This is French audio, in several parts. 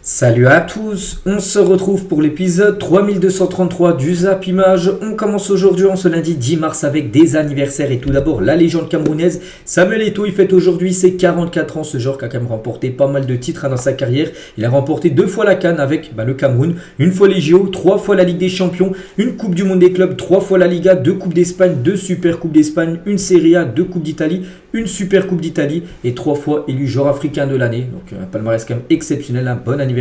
Salut à tous, on se retrouve pour l'épisode 3233 du Zap Image. On commence aujourd'hui en ce lundi 10 mars avec des anniversaires et tout d'abord la légende camerounaise Samuel Eto'o. Il fête aujourd'hui ses 44 ans, ce joueur qui a quand même remporté pas mal de titres dans sa carrière. Il a remporté 2 fois la CAN avec le Cameroun, une fois les JO, 3 fois la Ligue des Champions, une Coupe du Monde des clubs, 3 fois la Liga, 2 Coupes d'Espagne, 2 Super Coupes d'Espagne, une Serie A, 2 Coupes d'Italie, une Super Coupe d'Italie et 3 fois élu joueur africain de l'année. Donc un palmarès quand même exceptionnel, un bon anniversaire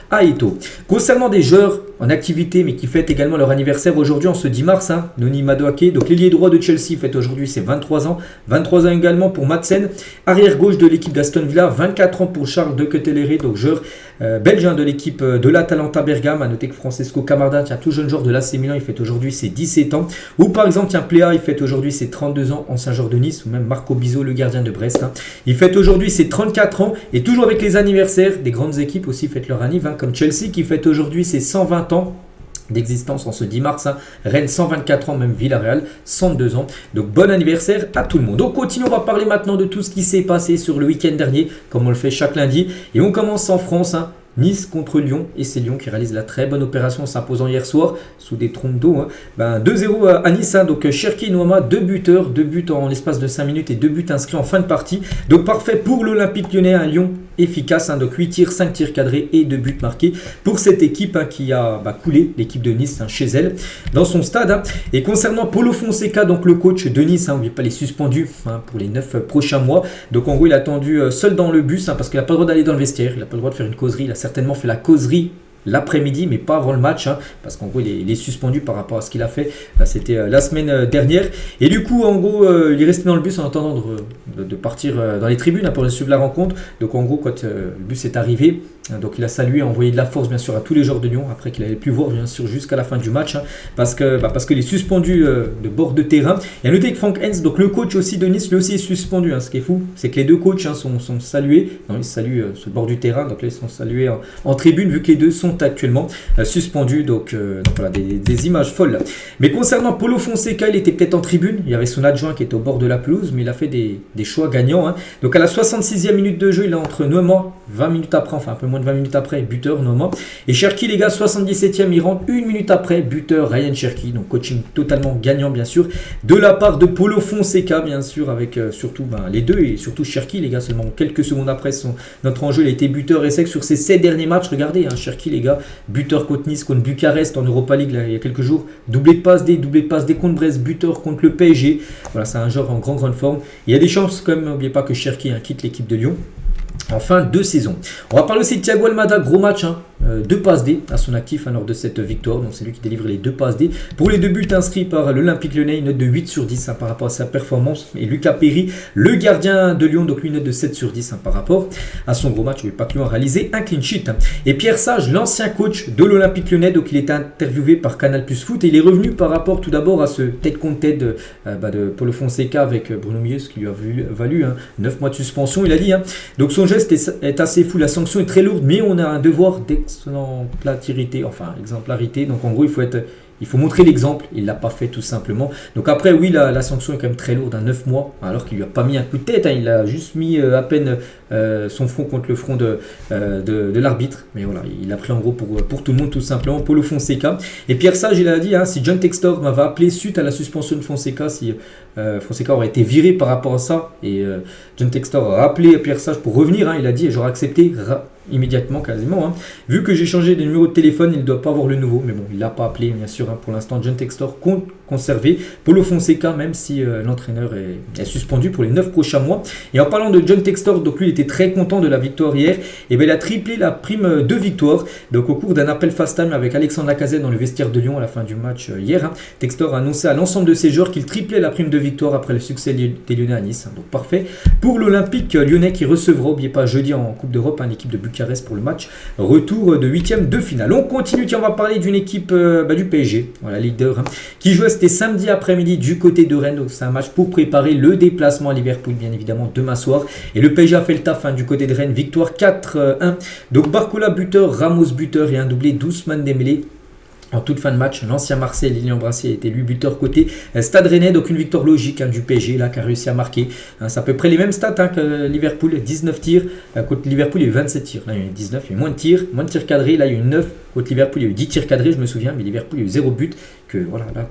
à Eto'o. Concernant des joueurs en activité mais qui fêtent également leur anniversaire aujourd'hui en ce 10 mars, Noni Madueke, donc l'ailier droit de Chelsea, fête aujourd'hui ses 23 ans. 23 ans également pour Madsen, arrière gauche de l'équipe d'Aston Villa. 24 ans pour Charles de Ketelaere, donc joueur belge de l'équipe de l'Atalanta Bergame. À noter que Francesco Camarda, tout jeune joueur de l'AC Milan, il fête aujourd'hui ses 17 ans. Ou par exemple, Pléa, il fête aujourd'hui ses 32 ans, ancien joueur de Nice. Ou même Marco Bizot, le gardien de Brest. Il fête aujourd'hui ses 34 ans. Et toujours avec les anniversaires, des grandes équipes aussi fêtent leur anniv, comme Chelsea qui fête aujourd'hui ses 120 ans d'existence en ce 10 mars. Rennes 124 ans, même Villarreal 102 ans. Donc bon anniversaire à tout le monde. On continue, on va parler maintenant de tout ce qui s'est passé sur le week-end dernier, comme on le fait chaque lundi. Et on commence en France. Nice contre Lyon, et c'est Lyon qui réalise la très bonne opération en s'imposant hier soir sous des trompes d'eau. 2-0 à Nice, donc Cherki Noama, 2 buts en l'espace de 5 minutes et 2 buts inscrits en fin de partie. Donc parfait pour l'Olympique Lyonnais, un Lyon efficace, donc 8 tirs, 5 tirs cadrés et 2 buts marqués pour cette équipe qui a coulé l'équipe de Nice chez elle dans son stade. Et concernant Paulo Fonseca, donc le coach de Nice, n'oubliez pas les suspendus pour les 9 prochains mois. Donc en gros il a attendu seul dans le bus parce qu'il n'a pas le droit d'aller dans le vestiaire, il n'a pas le droit de faire une causerie, il a certainement fait la causerie l'après-midi, mais pas avant le match, parce qu'en gros il est suspendu par rapport à ce qu'il a fait. C'était la semaine dernière, et du coup en gros il est resté dans le bus en attendant de partir dans les tribunes pour suivre la rencontre. Donc en gros quand le bus est arrivé, donc il a salué, envoyé de la force bien sûr à tous les joueurs de Lyon, après qu'il n'allait plus voir bien sûr jusqu'à la fin du match, parce qu'il est suspendu de bord de terrain. Et à noter que Frank Hens, donc le coach aussi de Nice, lui aussi est suspendu. Ce qui est fou, c'est que les deux coachs sont salués, non, ils saluent sur le bord du terrain, donc là ils sont salués en tribune, vu que les deux sont actuellement suspendus. Donc voilà, des images folles. Mais concernant Paulo Fonseca, il était peut-être en tribune, il y avait son adjoint qui était au bord de la pelouse, mais il a fait des choix gagnants. Donc à la 66e minute de jeu, il est entre Noama, 20 minutes après, enfin un peu moins de 20 minutes après, buteur Noama, et Cherki, les gars, 77e, il rentre 1 minute après, buteur Ryan Cherki. Donc coaching totalement gagnant bien sûr de la part de Paulo Fonseca, bien sûr, avec surtout les deux, et surtout Cherki, les gars, seulement quelques secondes après notre enjeu, il a été buteur et sec sur ses 7 derniers matchs. Regardez, Cherki, les gars, buteur contre Nice, contre Bucarest en Europa League là, il y a quelques jours, doublé de passe D contre Brest, buteur contre le PSG. Voilà, c'est un joueur en grande forme. Il y a des chances quand même, n'oubliez pas que Cherki quitte l'équipe de Lyon en fin de saison. On va parler aussi de Thiago Almada, gros match, 2 passes D à son actif lors de cette victoire. Donc c'est lui qui délivre les 2 passes D. Pour les 2 buts inscrits par l'Olympique Lyonnais, une note de 8 sur 10 par rapport à sa performance. Et Lucas Perry, le gardien de Lyon, donc lui une note de 7 sur 10 par rapport à son gros match. Il pas que Lyon a réalisé un clean sheet. Et Pierre Sage, l'ancien coach de l'Olympique Lyonnais, donc il était interviewé par Canal Plus Foot et il est revenu par rapport tout d'abord à ce tête contre tête de Paulo Fonseca avec Bruno Millet, ce qui lui a valu 9 mois de suspension. Il a dit, donc son geste est assez fou, la sanction est très lourde, mais on a un devoir d'exemplarité, donc en gros il faut montrer l'exemple. Il ne l'a pas fait tout simplement. Donc après oui, la sanction est quand même très lourde, 9 mois, alors qu'il lui a pas mis un coup de tête, il a juste mis à peine son front contre le front de l'arbitre. Mais voilà, il a pris en gros pour tout le monde tout simplement, Paulo Fonseca. Et Pierre Sage, il a dit, si John Textor m'avait appelé suite à la suspension de Fonseca, si Fonseca aurait été viré par rapport à ça, et John Textor a appelé Pierre Sage pour revenir, il a dit, j'aurais accepté immédiatement quasiment. Vu que j'ai changé de numéro de téléphone, il ne doit pas avoir le nouveau, mais bon, il ne l'a pas appelé bien sûr. Pour l'instant, John Textor compte conserver Paulo Fonseca, même si l'entraîneur est suspendu pour les 9 prochains mois. Et en parlant de John Textor, donc lui il était très content de la victoire hier, et il a triplé la prime de victoire. Donc au cours d'un appel FaceTime avec Alexandre Lacazette dans le vestiaire de Lyon à la fin du match hier, Textor a annoncé à l'ensemble de ses joueurs qu'il triplait la prime de victoire après le succès des Lyonnais à Nice. Donc parfait pour l'Olympique Lyonnais qui recevra, n'oubliez pas, jeudi en Coupe d'Europe, l'équipe de Bucarest pour le match retour de 8e de finale. On continue, on va parler d'une équipe du PSG, voilà, leader, qui jouait, c'était samedi après-midi du côté de Rennes. Donc c'est un match pour préparer le déplacement à Liverpool, bien évidemment, demain soir. Et le PSG a fait le taf du côté de Rennes, victoire 4-1. Donc Barcola buteur, Ramos buteur et un doublé d'Ousmane Dembélé En toute fin de match, l'ancien Marseille, Lilian Brassier, a été lui buteur côté Stade Rennais, donc une victoire logique du PSG là, qui a réussi à marquer. C'est à peu près les mêmes stats que Liverpool, 19 tirs. Contre Liverpool, il y a eu 27 tirs. Là, il y a eu 19, il y a eu moins de tirs cadrés. Là, il y a eu 9. Contre Liverpool, il y a eu 10 tirs cadrés, je me souviens, mais Liverpool, il y a eu 0 but. Que voilà, là,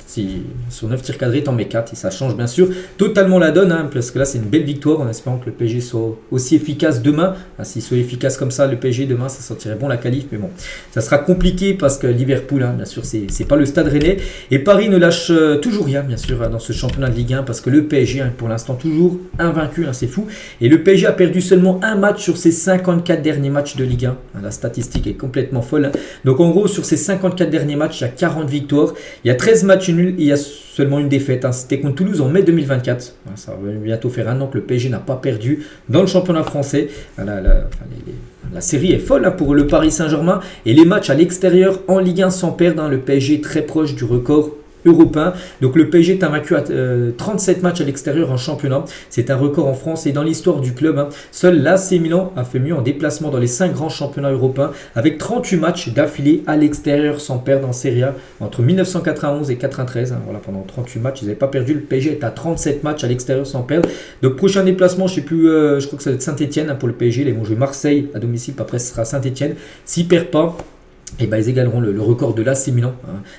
sur 9 tirs cadrés, t'en mets 4 et ça change bien sûr totalement la donne, parce que là, c'est une belle victoire en espérant que le PSG soit aussi efficace demain. S'il soit efficace comme ça, le PSG demain, ça sentirait bon la qualif, mais bon, ça sera compliqué parce que Liverpool, bien sûr, c'est pas le Stade Rennais. Et Paris ne lâche toujours rien, bien sûr, dans ce championnat de Ligue 1 parce que le PSG, pour l'instant, toujours invaincu, c'est fou. Et le PSG a perdu seulement un match sur ses 54 derniers matchs de Ligue 1. La statistique est complètement folle. Donc en gros, sur ces 54 derniers matchs, il y a 40 victoires. Il y a 13 matchs nuls et il y a seulement une défaite. C'était contre Toulouse en mai 2024. Ça va bientôt faire un an que le PSG n'a pas perdu dans le championnat français. La série est folle pour le Paris Saint-Germain. Et les matchs à l'extérieur en Ligue 1 sans perdre. Le PSG est très proche du record européen. Donc le PSG est invaincu à 37 matchs à l'extérieur en championnat. C'est un record en France et dans l'histoire du club. Seul l'AC Milan a fait mieux en déplacement dans les 5 grands championnats européens avec 38 matchs d'affilée à l'extérieur sans perdre en Serie A entre 1991 et 93. Voilà, pendant 38 matchs, ils n'avaient pas perdu. Le PSG est à 37 matchs à l'extérieur sans perdre. Donc prochain déplacement, je sais plus, je crois que ça va être Saint-Etienne pour le PSG. Ils vont jouer Marseille à domicile, après ce sera Saint-Etienne. S'ils ne perdent pas, et ils égaleront le record de l'AC Milan.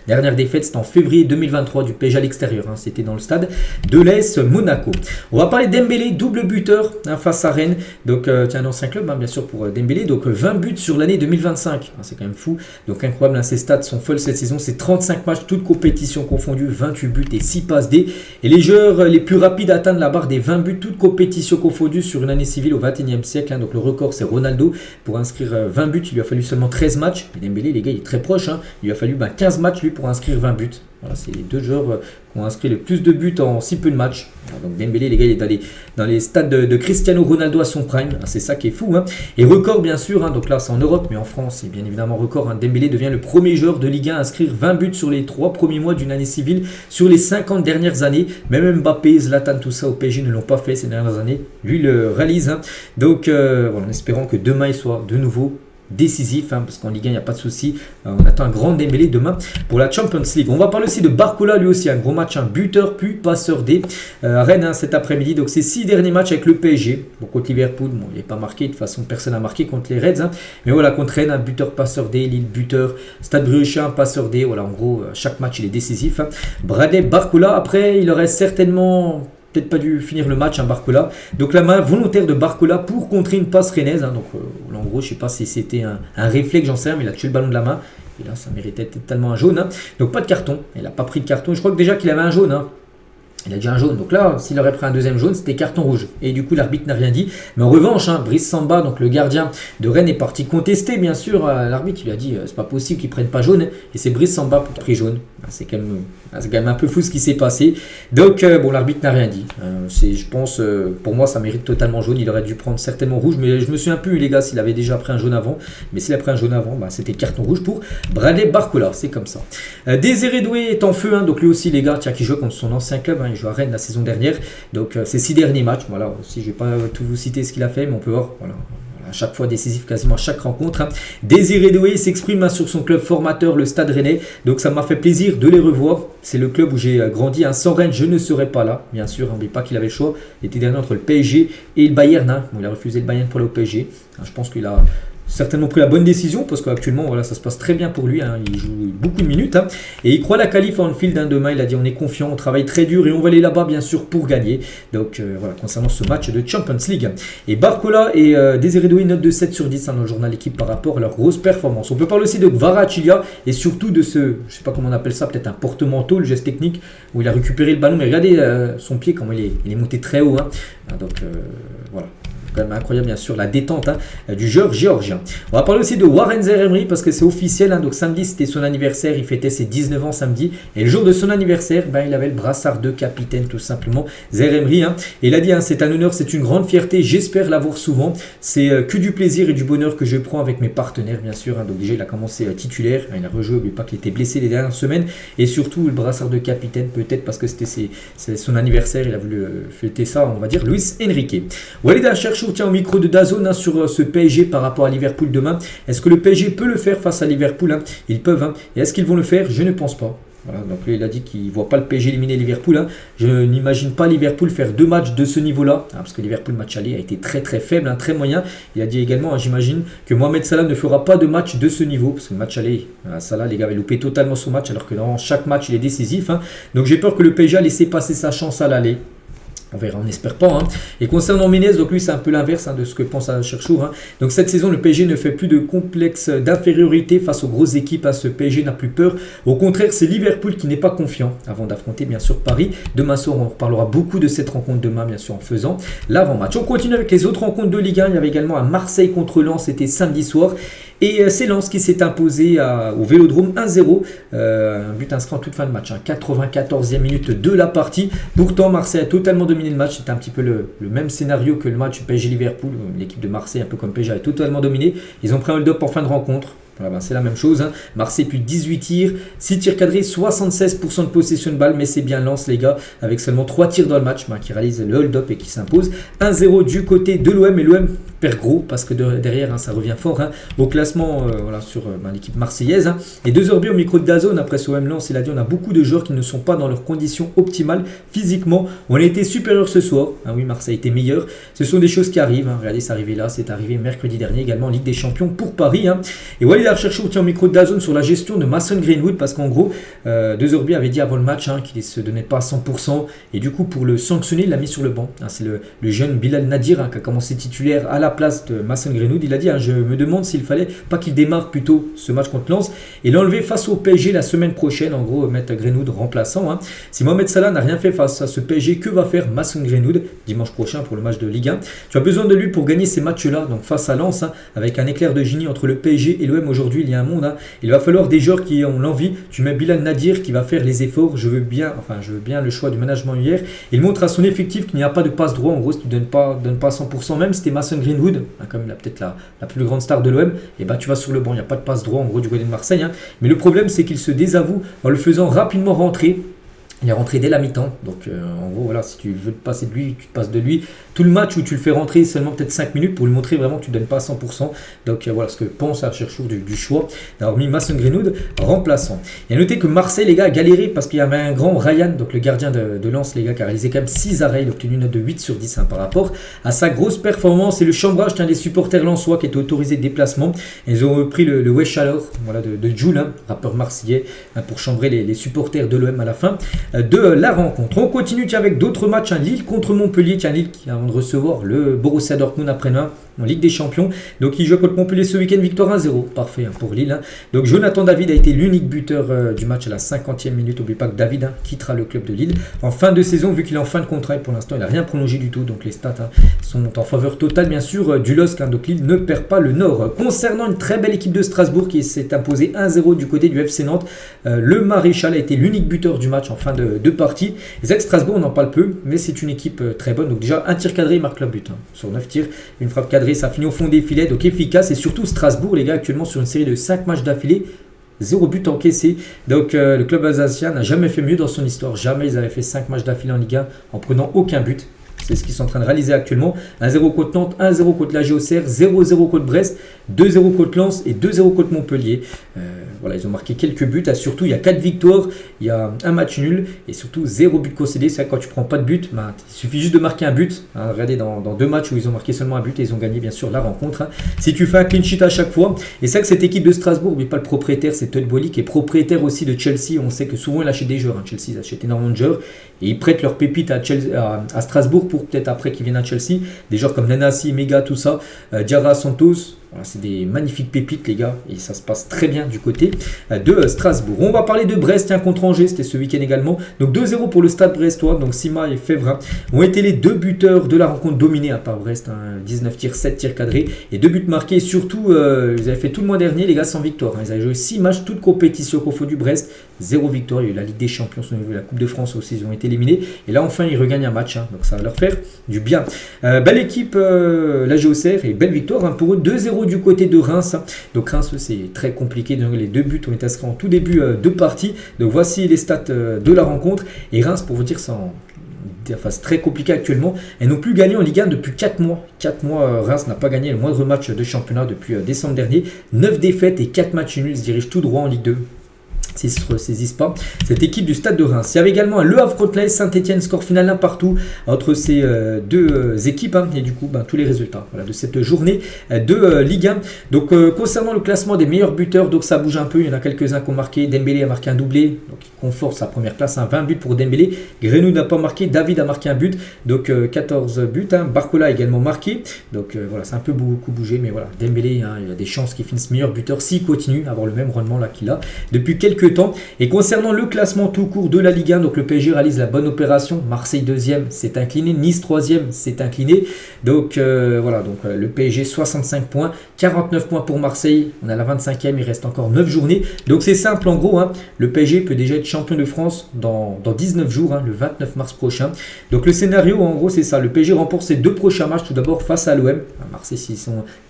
Dernière défaite, c'était en février 2023 du PSG à l'extérieur. C'était dans le stade de l'AS Monaco. On va parler Dembélé, double buteur face à Rennes. Donc, c'est un ancien club, bien sûr, pour Dembélé. Donc, 20 buts sur l'année 2025. C'est quand même fou. Donc, incroyable. Ces stats sont folles cette saison. C'est 35 matchs, toutes compétitions confondues, 28 buts et 6 passes D. Et les joueurs les plus rapides à atteindre la barre des 20 buts, toutes compétitions confondues sur une année civile au 21e siècle. Donc, le record, c'est Ronaldo. Pour inscrire 20 buts, il lui a fallu seulement 13 matchs. Et Dembélé, les gars, il est très proche. Il lui a fallu 15 matchs lui pour inscrire 20 buts. Voilà, c'est les deux joueurs qui ont inscrit le plus de buts en si peu de matchs. Donc Dembélé, les gars, il est dans les stades de Cristiano Ronaldo à son prime. C'est ça qui est fou. Et record, bien sûr. Donc là, c'est en Europe, mais en France, c'est bien évidemment record. Dembélé devient le premier joueur de Ligue 1 à inscrire 20 buts sur les 3 premiers mois d'une année civile sur les 50 dernières années. Même Mbappé, Zlatan, tout ça au PSG ne l'ont pas fait ces dernières années. Lui, il le réalise. Donc, en espérant que demain, il soit de nouveau décisif, parce qu'en Ligue 1 il n'y a pas de souci. On attend un grand Dembélé demain pour la Champions League. On va parler aussi de Barcola, lui aussi un gros match, un buteur puis passeur D à Rennes cet après-midi. Donc ses 6 derniers matchs avec le PSG. Bon, contre Liverpool, il n'est pas marqué, de toute façon personne n'a marqué contre les Reds, mais voilà, contre Rennes, un buteur passeur D, Lille buteur, Stade Brugge un passeur D. Voilà, en gros chaque match il est décisif. Bradley Barcola, après il aurait certainement peut-être pas dû finir le match, Barcola. Donc la main volontaire de Barcola pour contrer une passe rennaise. Donc en gros, je sais pas si c'était un réflexe, j'en sais rien, mais il a tué le ballon de la main. Et là, ça méritait totalement un jaune. Donc pas de carton. Il n'a pas pris de carton. Je crois que déjà qu'il avait un jaune. Il a déjà un jaune. Donc là, s'il aurait pris un deuxième jaune, c'était carton rouge. Et du coup, l'arbitre n'a rien dit. Mais en revanche, Brice Samba, donc le gardien de Rennes, est parti contester, bien sûr, l'arbitre. Il lui a dit c'est pas possible qu'ils prennent pas jaune. Et c'est Brice Samba qui a pris jaune. C'est quand même un peu fou ce qui s'est passé. Donc, l'arbitre n'a rien dit. Je pense, pour moi, ça mérite totalement jaune. Il aurait dû prendre certainement rouge. Mais je me souviens plus, les gars, s'il avait déjà pris un jaune avant. Mais s'il a pris un jaune avant, c'était carton rouge pour Bradley Barcola. C'est comme ça. Désiré Doué est en feu. Donc, lui aussi, les gars, qui joue contre son ancien club. Il joue à Rennes la saison dernière. Donc, ses 6 derniers matchs. Voilà, aussi, je vais pas tout vous citer ce qu'il a fait, mais on peut voir. Voilà. À chaque fois décisif, quasiment à chaque rencontre. Désiré Doué s'exprime sur son club formateur, le Stade Rennais. Donc ça m'a fait plaisir de les revoir. C'est le club où j'ai grandi. Sans Rennes, je ne serais pas là. Bien sûr, n'oubliez pas qu'il avait le choix. L'été dernier entre le PSG et le Bayern. Il a refusé le Bayern pour aller au PSG. Je pense qu'il a certainement pris la bonne décision parce qu'actuellement ça se passe très bien pour lui, il joue beaucoup de minutes et il croit la qualif en field demain. Il a dit on est confiant, on travaille très dur et on va aller là-bas bien sûr pour gagner. Donc voilà, concernant ce match de Champions League. Et Barcola et Désiré Doué note de 7 sur 10 dans le journal L'équipe par rapport à leur grosse performance. On peut parler aussi de Kvaratskhelia et surtout de ce, je sais pas comment on appelle ça, peut-être un porte-manteau, le geste technique où il a récupéré le ballon, mais regardez son pied comment il est monté très haut. Donc voilà. Quand même incroyable bien sûr la détente du joueur géorgien. On va parler aussi de Warren Zaïre-Emery parce que c'est officiel. Donc samedi c'était son anniversaire, il fêtait ses 19 ans samedi et le jour de son anniversaire il avait le brassard de capitaine tout simplement. Zaïre-Emery et il a dit c'est un honneur, c'est une grande fierté, j'espère l'avoir souvent, c'est que du plaisir et du bonheur que je prends avec mes partenaires bien sûr. Donc déjà il a commencé titulaire, il a rejoué, n'oubliez pas qu'il était blessé les dernières semaines et surtout le brassard de capitaine peut-être parce que c'était son anniversaire, il a voulu fêter ça on va dire. Luis Enrique. Walid Acharchouri Cherchour tient au micro de DAZN sur ce PSG par rapport à Liverpool demain. Est-ce que le PSG peut le faire face à Liverpool? Ils peuvent. Et est-ce qu'ils vont le faire? Je ne pense pas. Voilà, donc lui, il a dit qu'il ne voit pas le PSG éliminer Liverpool. Je n'imagine pas Liverpool faire 2 matchs de ce niveau-là. Parce que Liverpool, match aller, a été très très faible, très moyen. Il a dit également, j'imagine, que Mohamed Salah ne fera pas de match de ce niveau. Parce que le match aller, Salah, les gars, avait loupé totalement son match. Alors que dans chaque match, il est décisif. Donc j'ai peur que le PSG a laissé passer sa chance à l'aller. On verra, on n'espère pas. Et concernant Menez, donc lui c'est un peu l'inverse de ce que pense Cherchour. Donc cette saison, le PSG ne fait plus de complexe d'infériorité face aux grosses équipes. Ce PSG n'a plus peur. Au contraire, c'est Liverpool qui n'est pas confiant avant d'affronter bien sûr Paris. Demain soir, on reparlera beaucoup de cette rencontre demain, bien sûr, en faisant l'avant-match. On continue avec les autres rencontres de Ligue 1. Il y avait également un Marseille contre Lens, c'était samedi soir. Et c'est Lens qui s'est imposé au Vélodrome 1-0. Un but inscrit en toute fin de match. 94e minute de la partie. Pourtant, Marseille a totalement dominé le match. C'était un petit peu le même scénario que le match PSG-Liverpool. L'équipe de Marseille, un peu comme PSG, a totalement dominé. Ils ont pris un hold-up en fin de rencontre. Voilà, c'est la même chose. Marseille plus 18 tirs, 6 tirs cadrés, 76% de possession de balle. Mais c'est bien Lens, les gars, avec seulement 3 tirs dans le match, qui réalise le hold-up et qui s'impose. 1-0 du côté de l'OM. Et l'OM perd gros parce que derrière, ça revient fort au classement sur l'équipe marseillaise. Et 2h au micro de DAZN après ce OM Lens. Il a dit on a beaucoup de joueurs qui ne sont pas dans leurs conditions optimales physiquement. On a été supérieur ce soir. Oui, Marseille était meilleur. Ce sont des choses qui arrivent. Regardez, c'est arrivé là. C'est arrivé mercredi dernier également en Ligue des Champions pour Paris. Et Walid Cherchour tient au micro de DAZN sur la gestion de Mason Greenwood parce qu'en gros, 2h avait dit avant le match qu'il ne se donnait pas à 100%. Et du coup, pour le sanctionner, il l'a mis sur le banc. C'est le jeune Bilal Nadir qui a commencé titulaire à la place de Mason Greenwood. Il a dit je me demande s'il fallait pas qu'il démarre plutôt ce match contre Lens et l'enlever face au PSG la semaine prochaine. En gros, mettre Greenwood remplaçant. Si Mohamed Salah n'a rien fait face à ce PSG, que va faire Mason Greenwood dimanche prochain pour le match de Ligue 1? Tu as besoin de lui pour gagner ces matchs-là. Donc face à Lens, avec un éclair de génie entre le PSG et l'OM aujourd'hui, il y a un monde. Il va falloir des joueurs qui ont l'envie. Tu mets Bilal Nadir qui va faire les efforts. Je veux bien le choix du management hier. Il montre à son effectif qu'il n'y a pas de passe droit. En gros, si tu ne donnes pas 100%, même si c'était Mason Greenwood, comme peut-être la plus grande star de l'OM, et tu vas sur le banc. Il n'y a pas de passe droit en gros du côté de Marseille. Mais le problème, c'est qu'il se désavoue en le faisant rapidement rentrer. Il est rentré dès la mi-temps. Donc en gros, voilà, si tu veux te passer de lui, tu te passes de lui. Tout le match où tu le fais rentrer seulement peut-être 5 minutes pour lui montrer vraiment que tu ne donnes pas à 100%. Donc voilà ce que pense Cherchour du choix d'avoir mis Mason Greenwood remplaçant. Et à noter que Marseille, les gars, a galéré parce qu'il y avait un grand Ryan, donc le gardien de Lens, les gars, qui a réalisé quand même 6 arrêts. Il a obtenu une note de 8 sur 10 par rapport à sa grosse performance. Et le chambrage des supporters lensois qui était autorisé de déplacement. Ils ont repris le Wesh alors de Jul, rappeur marseillais, pour chambrer les supporters de l'OM à la fin de la rencontre. On continue avec d'autres matchs. Lille contre Montpellier. Lille qui avant de recevoir le Borussia Dortmund après-demain en Ligue des Champions. Donc il joue contre Montpellier ce week-end, victoire 1-0. Parfait pour Lille. Donc Jonathan David a été l'unique buteur du match à la 50e minute. N'oubliez pas que David quittera le club de Lille en fin de saison vu qu'il est en fin de contrat et pour l'instant il n'a rien prolongé du tout. Donc les stats sont en faveur totale bien sûr du LOSC. Donc Lille ne perd pas le nord. Concernant une très belle équipe de Strasbourg qui s'est imposée 1-0 du côté du FC Nantes, le Maréchal a été l'unique buteur du match en fin de partie. Et c'est que Strasbourg on en parle peu mais c'est une équipe très bonne. Donc déjà un tir cadré il marque le but sur 9 tirs, une frappe cadrée, ça finit au fond des filets, donc efficace. Et surtout Strasbourg, les gars, actuellement sur une série de 5 matchs d'affilée, 0 but encaissé. Donc le club alsacien n'a jamais fait mieux dans son histoire. Jamais ils avaient fait 5 matchs d'affilée en Ligue 1 en prenant aucun but. C'est ce qu'ils sont en train de réaliser actuellement. 1-0 contre Nantes, 1-0 contre la Auxerre, 0-0 contre Brest, 2-0 contre Lens et 2-0 contre Montpellier. Voilà, ils ont marqué quelques buts. Surtout, il y a 4 victoires, il y a un match nul et surtout 0 but concédé. C'est vrai que quand tu ne prends pas de but, il suffit juste de marquer un but. Regardez, dans 2 matchs où ils ont marqué seulement un but et ils ont gagné bien sûr la rencontre. Si tu fais un clean sheet à chaque fois, et c'est vrai que cette équipe de Strasbourg, mais pas le propriétaire, c'est Todd Boehly qui est propriétaire aussi de Chelsea. On sait que souvent il achète des joueurs. Chelsea, ils achètent énormément de joueurs et ils prêtent leurs pépites à Strasbourg pour peut-être après qu'ils viennent à Chelsea. Des joueurs comme Nanasi, Mega, tout ça, Diarra, Santos. Voilà, c'est des magnifiques pépites les gars et ça se passe très bien du côté de Strasbourg. On va parler de Brest contre Angers, c'était ce week-end également. Donc 2-0 pour le stade brestois. Donc Sima et Fevrin ont été les 2 buteurs de la rencontre dominée à part Brest. 19 tirs, 7 tirs cadrés et 2 buts marqués. Surtout, ils avaient fait tout le mois dernier les gars sans victoire. Ils avaient joué 6 matchs, toutes compétitions confondues. Brest, 0 victoire. Il y a eu la Ligue des Champions, la Coupe de France aussi, ils ont été éliminés. Et là enfin ils regagnent un match. Donc ça va leur faire du bien. Belle équipe, la Auxerre et belle victoire pour eux. 2-0 du côté de Reims. Donc Reims c'est très compliqué. Donc, les 2 buts ont été inscrits en tout début de partie. Donc voici les stats de la rencontre. Et Reims pour vous dire ça en enfin, c'est très compliqué actuellement. Elles n'ont plus gagné en Ligue 1 depuis 4 mois. 4 mois, Reims n'a pas gagné le moindre match de championnat depuis décembre dernier. 9 défaites et 4 matchs nuls, se dirige tout droit en Ligue 2. S'ils ne se ressaisissent pas, cette équipe du Stade de Reims. Il y avait également Le Havre contre l'AS Saint-Etienne, score final 1 partout entre ces deux équipes, et du coup tous les résultats de cette journée de Ligue 1. Donc concernant le classement des meilleurs buteurs, donc ça bouge un peu, il y en a quelques-uns qui ont marqué. Dembélé a marqué un doublé, donc il conforte sa première place, 20 buts pour Dembélé. Greenwood n'a pas marqué, David a marqué un but, donc 14 buts. Barcola a également marqué, donc voilà, c'est un peu beaucoup bougé, mais voilà, Dembélé, il y a des chances qu'il finisse meilleur buteur s'il continue à avoir le même rendement là qu'il a depuis quelques temps. Et concernant le classement tout court de la Ligue 1, donc le PSG réalise la bonne opération. Marseille 2e s'est incliné, Nice 3e s'est incliné. Donc voilà, donc le PSG 65 points, 49 points pour Marseille. On est à la 25e, il reste encore 9 journées. Donc c'est simple en gros, le PSG peut déjà être champion de France dans 19 jours, le 29 mars prochain. Donc le scénario en gros c'est ça, le PSG remporte ses 2 prochains matchs, tout d'abord face à l'OM. Marseille, il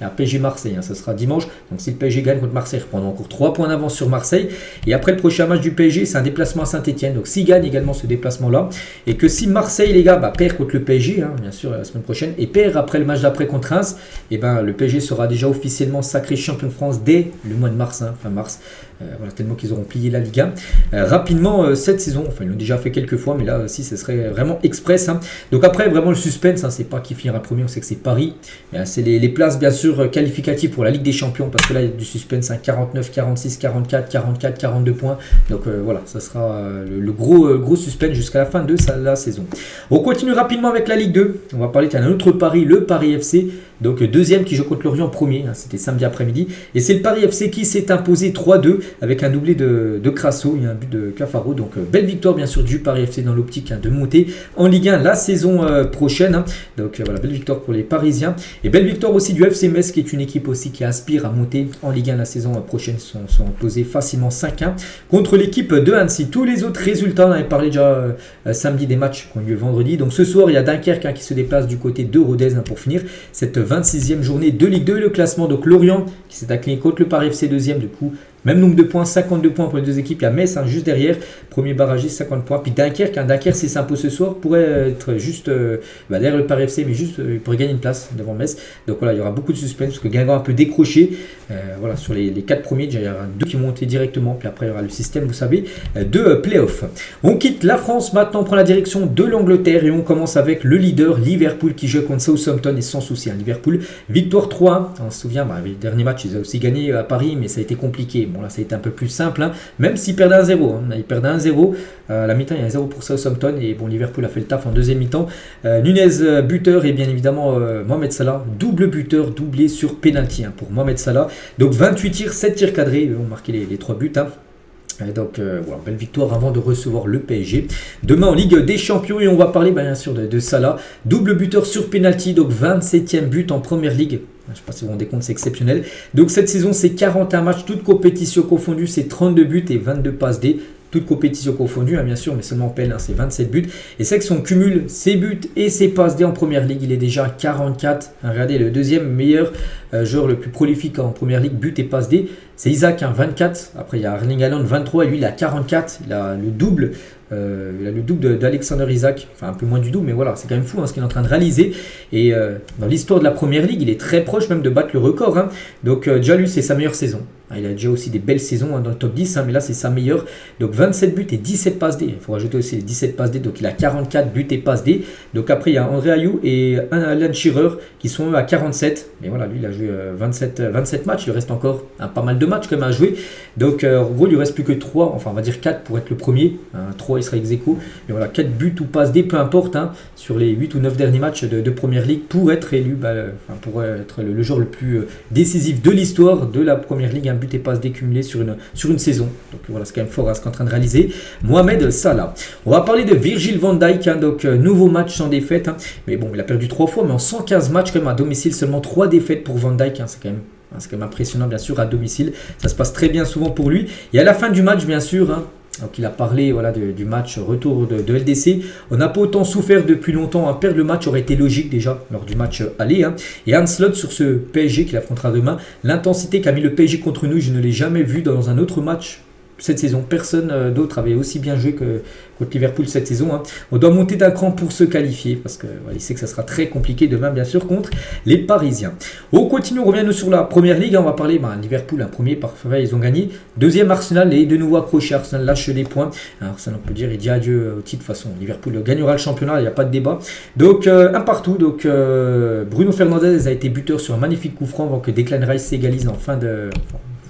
y a un PSG Marseille, ça sera dimanche. Donc si le PSG gagne contre Marseille, il reprendra encore 3 points d'avance sur Marseille. Et après le prochain match du PSG, c'est un déplacement à Saint-Etienne. Donc s'il gagne également ce déplacement-là, et que si Marseille, les gars, perd contre le PSG, bien sûr, la semaine prochaine, et perd après le match d'après contre Reims, et le PSG sera déjà officiellement sacré champion de France dès le mois de mars, fin mars. Voilà, tellement qu'ils auront plié la Ligue 1 rapidement cette saison. Enfin, ils l'ont déjà fait quelques fois, mais là aussi, ce serait vraiment express. Donc après, vraiment le suspense, c'est pas qui finira premier, on sait que c'est Paris. C'est les places, bien sûr, qualificatives pour la Ligue des Champions, parce que là, il y a du suspense, 49, 46, 44, 44, 42 points. Donc voilà, ça sera le gros suspense jusqu'à la fin de la saison. On continue rapidement avec la Ligue 2. On va parler d'un autre Paris, le Paris FC. Donc deuxième qui joue contre Lorient premier, c'était samedi après-midi. Et c'est le Paris FC qui s'est imposé 3-2 avec un doublé de Crasso et un but de Cafaro. Donc belle victoire bien sûr du Paris FC dans l'optique de monter en Ligue 1 la saison prochaine. Donc voilà, belle victoire pour les Parisiens. Et belle victoire aussi du FC Metz qui est une équipe aussi qui aspire à monter en Ligue 1 la saison prochaine. Sont imposés facilement 5-1 contre l'équipe de Annecy. Tous les autres résultats, on avait parlé déjà samedi des matchs qui ont lieu vendredi. Donc ce soir il y a Dunkerque qui se déplace du côté de Rodez pour finir cette 26e journée de Ligue 2. Le classement, donc Lorient qui s'est incliné contre le Paris FC 2e, du coup même nombre de points, 52 points pour les deux équipes. Il y a Metz juste derrière, premier barragiste, 50 points. Puis Dunkerque, Dunkerque si s'impose ce soir, pourrait être juste derrière le Paris FC, mais juste il pourrait gagner une place devant Metz. Donc voilà, il y aura beaucoup de suspense parce que Guingamp a un peu décroché. Voilà, sur les 4 premiers, déjà il y aura 2 qui vont monter directement, puis après il y aura le système, vous savez, de play-off. On quitte la France maintenant, on prend la direction de l'Angleterre et on commence avec le leader Liverpool qui joue contre Southampton et sans souci. Liverpool, victoire 3-1. On se souvient, les derniers matchs, ils ont aussi gagné à Paris, mais ça a été compliqué. Bon là ça a été un peu plus simple, même s'ils perdent 1-0. Ils perdent 1-0. À la mi-temps, il y a 1-0 pour Southampton. Et bon, Liverpool a fait le taf en deuxième mi-temps. Nunez buteur et bien évidemment Mohamed Salah. Double buteur, doublé sur pénalty pour Mohamed Salah. Donc 28 tirs, 7 tirs cadrés. Eux ont marqué les 3 buts. Donc voilà, belle victoire avant de recevoir le PSG. Demain en Ligue des Champions et on va parler bien sûr de Salah. Double buteur sur penalty, donc 27e but en Première Ligue. Je ne sais pas si vous vous rendez compte, c'est exceptionnel. Donc cette saison, c'est 41 matchs, toutes compétitions confondues, c'est 32 buts et 22 passes D. Toutes compétitions confondues, bien sûr, mais seulement en PL1, c'est 27 buts. Et c'est que si on cumule ses buts et ses passes D en Première Ligue, il est déjà à 44. Regardez, le deuxième meilleur joueur le plus prolifique en Première Ligue, but et passes D, c'est Isaac, 24. Après, il y a Erling Haaland, 23. Et lui, il a 44. Il a le double. D'Alexander Isaac, enfin un peu moins du double, mais voilà, c'est quand même fou ce qu'il est en train de réaliser. Et dans l'histoire de la Première Ligue, il est très proche même de battre le record. Donc déjà lui, c'est sa meilleure saison. Il a déjà aussi des belles saisons dans le top 10, mais là c'est sa meilleure. Donc 27 buts et 17 passes D. Il faut rajouter aussi les 17 passes D, donc il a 44 buts et passes D. Donc après, il y a André Ayew et Alan Shearer qui sont eux à 47. Mais voilà, lui il a joué 27 matchs, il reste encore pas mal de matchs quand même à jouer. Donc en gros, il lui reste plus que 3, enfin on va dire 4 pour être le premier. 3 il sera ex aequo. Mais voilà, 4 buts ou passes D, peu importe, sur les 8 ou 9 derniers matchs de Première Ligue pour être élu, pour être le joueur le plus décisif de l'histoire de la Première Ligue. Un but et passes D cumulés sur une saison. Donc voilà, c'est quand même fort ce qu'est en train de réaliser Mohamed Salah. On va parler de Virgil van Dijk, donc nouveau match sans défaite. Mais bon, il a perdu 3 fois, mais en 115 matchs quand même à domicile, seulement 3 défaites pour Van Dijk. C'est quand même impressionnant, bien sûr, à domicile. Ça se passe très bien souvent pour lui. Et à la fin du match, bien sûr, donc il a parlé du match retour de LDC. On n'a pas autant souffert depuis longtemps. Perdre le match aurait été logique déjà lors du match aller. Et Hans Slot sur ce PSG qu'il affrontera demain. L'intensité qu'a mis le PSG contre nous, je ne l'ai jamais vu dans un autre match cette saison. Personne d'autre avait aussi bien joué que contre Liverpool cette saison. Hein. On doit monter d'un cran pour se qualifier parce qu'il sait que ça sera très compliqué demain, bien sûr, contre les Parisiens. On continue, on revient nous sur la Première Ligue. Hein. On va parler Liverpool, un premier, parfait, ils ont gagné. Deuxième, Arsenal est de nouveau accroché. Arsenal lâche des points. Arsenal, on peut dire, il dit adieu au titre. De toute façon, Liverpool gagnera le championnat, il n'y a pas de débat. Donc, un partout. Donc, Bruno Fernandes a été buteur sur un magnifique coup franc avant que Declan Rice s'égalise en fin de...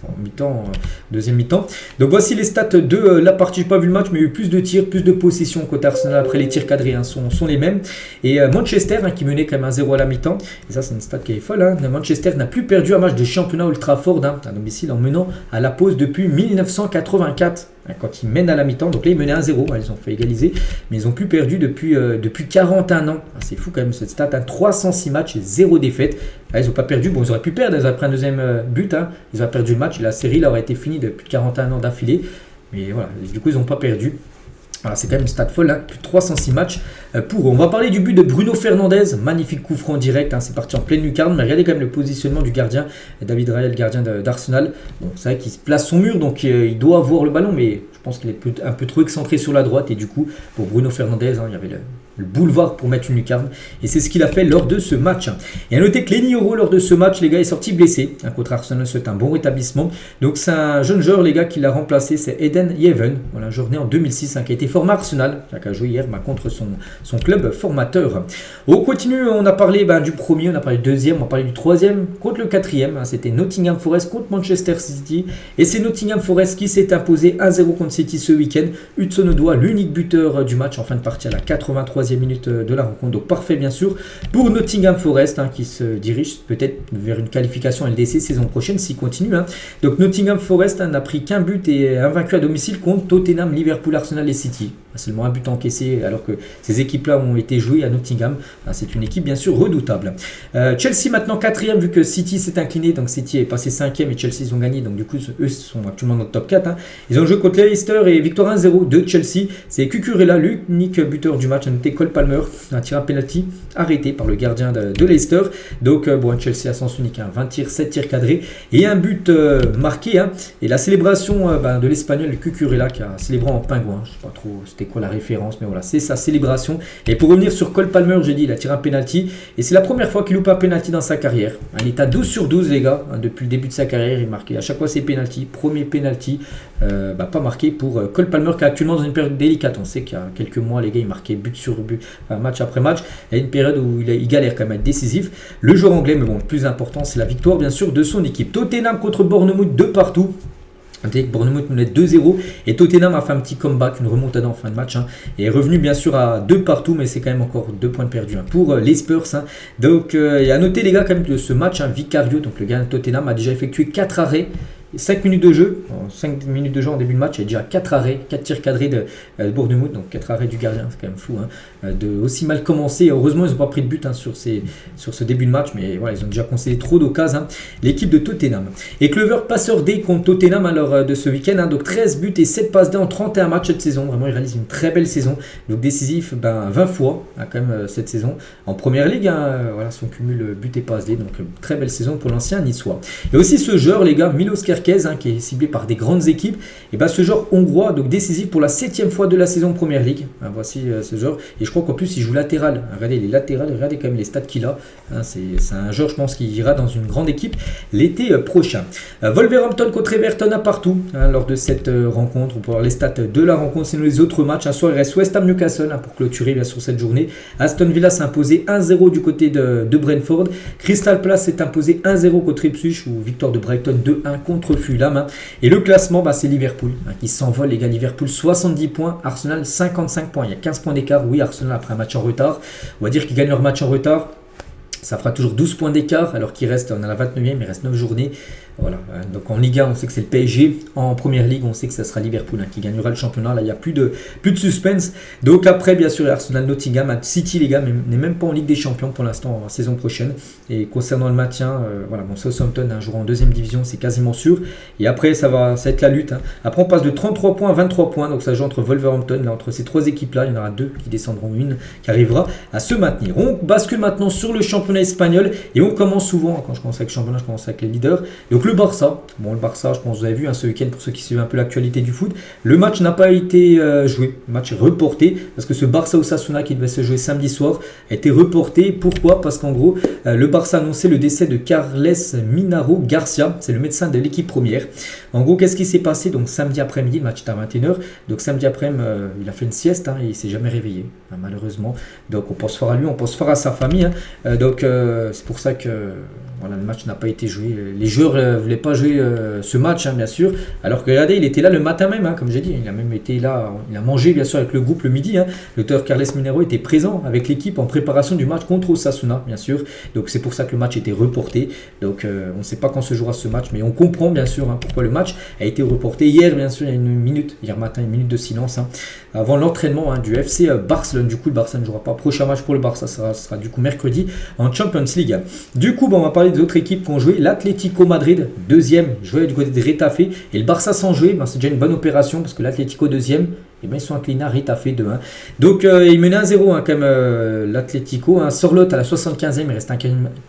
en mi-temps, deuxième mi-temps. Donc voici les stats de la partie. Je n'ai pas vu le match, mais il y a eu plus de tirs, plus de possession côté Arsenal. Après les tirs cadrés sont les mêmes. Et Manchester qui menait quand même 1-0 à la mi-temps. Et ça, c'est une stat qui est folle. Hein. Manchester n'a plus perdu un match de championnat Old Trafford à domicile en menant à la pause depuis 1984. Quand ils mènent à la mi-temps, donc là ils menaient 1-0, ils ont fait égaliser, mais ils n'ont plus perdu depuis 41 ans. C'est fou quand même cette stat, 306 matchs et 0 défaite. Là, ils n'ont pas perdu, bon ils auraient pu perdre, ils auraient pris un deuxième but, ils auraient perdu le match, et la série là aurait été finie depuis 41 ans d'affilée, mais voilà, du coup ils n'ont pas perdu. Voilà, c'est quand même une stat folle, plus de 306 matchs pour eux. On va parler du but de Bruno Fernandes, magnifique coup franc direct, c'est parti en pleine lucarne, mais regardez quand même le positionnement du gardien, David Raya, le gardien d'Arsenal. Bon, c'est vrai qu'il se place son mur, donc il doit avoir le ballon, mais je pense qu'il est un peu trop excentré sur la droite, et du coup, pour Bruno Fernandes, il y avait le boulevard pour mettre une lucarne, et c'est ce qu'il a fait lors de ce match. Et à noter que Lenny Yoro, lors de ce match, les gars, est sorti blessé. Contre Arsenal, c'est un bon rétablissement. Donc c'est un jeune joueur, les gars, qui l'a remplacé, c'est Eden Yeven, voilà, un joueur né en 2006, qui a été formé à Arsenal, qui a joué hier contre son club formateur. On continue, on a parlé du premier, on a parlé du deuxième, on a parlé du troisième, contre le quatrième, c'était Nottingham Forest contre Manchester City, et c'est Nottingham Forest qui s'est imposé 1-0 contre City ce week-end. Hudson Odoi, l'unique buteur du match en fin de partie à la 83e minute de la rencontre. Donc parfait bien sûr pour Nottingham Forest qui se dirige peut-être vers une qualification LDC saison prochaine s'il continue. Donc Nottingham Forest n'a pris qu'un but et est invaincu à domicile contre Tottenham, Liverpool, Arsenal et City. Seulement un but encaissé alors que ces équipes-là ont été jouées à Nottingham. C'est une équipe bien sûr redoutable. Chelsea maintenant 4e vu que City s'est incliné. Donc City est passé 5e et Chelsea ils ont gagné. Donc du coup eux sont actuellement dans le top 4. Ils ont joué contre Leicester et victoire 1-0 de Chelsea. C'est Cucurella, l'unique buteur du match. A noté Cole Palmer, un tir à penalty arrêté par le gardien de Leicester. Donc Chelsea à sens unique, 20 tirs, 7 tirs cadrés et un but marqué. Et la célébration de l'Espagnol Cucurella qui a célébré en pingouin. Je ne sais pas trop c'était quoi la référence, mais voilà, c'est sa célébration. Et pour revenir sur Cole Palmer, j'ai dit, il a tiré un penalty et c'est la première fois qu'il loupe un penalty dans sa carrière. Il est à 12 sur 12 les gars, depuis le début de sa carrière, il marquait à chaque fois ses penalty. Premier penalty pas marqué pour Cole Palmer qui est actuellement dans une période délicate. On sait qu'il y a quelques mois les gars il marquait but sur but, match après match. Il y a une période où il galère quand même à être décisif. Le joueur anglais, mais bon, le plus important c'est la victoire bien sûr de son équipe. Tottenham contre Bournemouth 2 partout. Bournemouth menait 2-0 et Tottenham a fait un petit comeback, une remontada en fin de match et est revenu bien sûr à 2 partout, mais c'est quand même encore 2 points perdus pour les Spurs. Donc et à noter les gars quand même que ce match, Vicario, donc le gars de Tottenham, a déjà effectué 4 arrêts. 5 minutes de jeu, 5 minutes de jeu en début de match, il y a déjà 4 arrêts, 4 tirs cadrés de Bournemouth, donc 4 arrêts du gardien, c'est quand même fou de aussi mal commencer. Heureusement ils n'ont pas pris de but sur ce début de match, mais voilà, ils ont déjà concédé trop d'occasions, l'équipe de Tottenham. Et Clover passeur D contre Tottenham alors de ce week-end, donc 13 buts et 7 passes D en 31 matchs cette saison, vraiment il réalise une très belle saison, donc décisif 20 fois quand même cette saison, en première ligue, voilà, son cumul but et passes D, donc très belle saison pour l'ancien niçois. Et aussi ce joueur les gars, Milos Kerkez, qui est ciblé par des grandes équipes, et ce joueur hongrois, donc décisif pour la 7e fois de la saison Première Ligue. Voici ce joueur, et je crois qu'en plus il joue latéral. Regardez les latérales, regardez quand même les stats qu'il a. C'est un joueur, je pense, qui ira dans une grande équipe l'été prochain. Wolverhampton contre Everton à partout lors de cette rencontre. On peut voir les stats de la rencontre, c'est les autres matchs. Un soir il reste West Ham Newcastle pour clôturer bien sûr cette journée. Aston Villa s'est imposé 1-0 du côté de Brentford. Crystal Palace s'est imposé 1-0 contre Ipswich, ou victoire de Brighton 2-1 contre Fulham. Et le classement, c'est Liverpool qui s'envole les gars. Liverpool 70 points, Arsenal 55 points. Il y a 15 points d'écart. Oui, Arsenal après un match en retard. On va dire qu'ils gagnent leur match en retard. Ça fera toujours 12 points d'écart alors qu'il reste, on a la 29e, il reste 9 journées. Voilà. Donc en Ligue 1, on sait que c'est le PSG. En Première Ligue, on sait que ça sera Liverpool qui gagnera le championnat. Là, il n'y a plus de suspense. Donc après, bien sûr, Arsenal, Nottingham, City, les gars, n'est même pas en Ligue des Champions pour l'instant, en saison prochaine. Et concernant le maintien, Southampton, un jour en 2e division, c'est quasiment sûr. Et après, ça va être la lutte. Après, on passe de 33 points à 23 points. Donc ça joue entre Wolverhampton, là, entre ces 3 équipes-là. Il y en aura 2 qui descendront, une qui arrivera à se maintenir. On bascule maintenant sur le championnat espagnol. Et on commence souvent, quand je commence avec le championnat, je commence avec les leaders. Donc Donc le Barça, je pense que vous avez vu ce week-end pour ceux qui suivent un peu l'actualité du foot, le match n'a pas été joué, le match est reporté parce que ce Barça-Osasuna qui devait se jouer samedi soir a été reporté. Pourquoi? Parce qu'en gros, le Barça a annoncé le décès de Carles Minaro Garcia, c'est le médecin de l'équipe première. En gros, qu'est-ce qui s'est passé? Donc samedi après-midi, le match était à 21h, donc samedi après-midi, il a fait une sieste et il ne s'est jamais réveillé, malheureusement. Donc on pense fort à lui, on pense fort à sa famille. C'est pour ça que le match n'a pas été joué. Les joueurs ne voulaient pas jouer ce match, bien sûr. Alors que regardez, il était là le matin même, comme j'ai dit. Il a même été là, il a mangé bien sûr avec le groupe le midi. L'auteur Carles Minero était présent avec l'équipe en préparation du match contre Osasuna, bien sûr. Donc c'est pour ça que le match était reporté. Donc on ne sait pas quand se jouera ce match, mais on comprend bien sûr pourquoi le match a été reporté. Hier, bien sûr, il y a hier matin, une minute de silence avant l'entraînement du FC Barcelone. Du coup, le Barça ne jouera pas. Prochain match pour le Barça sera du coup mercredi en Champions League. Du coup, on va parler des autres équipes qui ont joué. L'Atlético Madrid, deuxième, jouait du côté de Retafe. Et le Barça sans jouer, c'est déjà une bonne opération parce que l'Atlético deuxième, ils sont inclinés à Retafe 2-1. Donc il menait 1-0 quand même l'Atlético. Sorloth à la 75e, il reste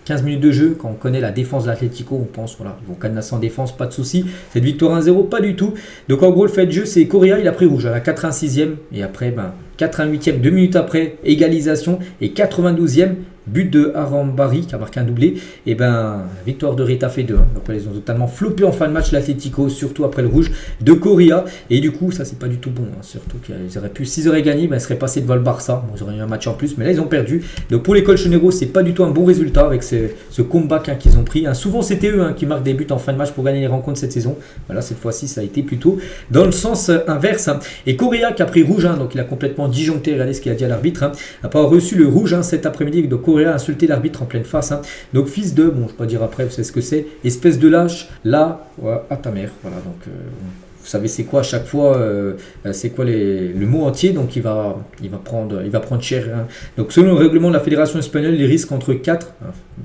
15 minutes de jeu. Quand on connaît la défense de l'Atlético, on pense ils vont cadenasser en défense, pas de souci. Cette victoire 1-0, pas du tout. Donc en gros, le fait de jeu, c'est Correa, il a pris rouge à la 86e. Et après, 88e, 2 minutes après, égalisation. Et 92e, but de Arambari qui a marqué un doublé. Et victoire de Retafe 2-1. Donc ils ont totalement floppé en fin de match l'Atlético, surtout après le rouge de Correa. Et du coup, ça c'est pas du tout bon. Surtout qu'ils auraient pu, s'ils auraient gagné, ils seraient passés devant le Barça. Ils auraient eu un match en plus, mais là ils ont perdu. Donc pour les Colchoneros, c'est pas du tout un bon résultat avec ce comeback qu'ils ont pris. Souvent c'était eux qui marquent des buts en fin de match pour gagner les rencontres cette saison. Voilà, cette fois-ci ça a été plutôt dans le sens inverse. Et Correa qui a pris rouge, donc il a complètement disjoncté. Regardez ce qu'il a dit à l'arbitre. Après avoir reçu le rouge cet après-midi, donc Correa a insulté l'arbitre en pleine face. Donc fils de, je ne vais pas dire après, vous savez ce que c'est, espèce de lâche, là, à ta mère. Voilà, donc vous savez c'est quoi à chaque fois, c'est quoi le mot entier, donc il va prendre cher. Donc selon le règlement de la Fédération espagnole, les risques entre 4,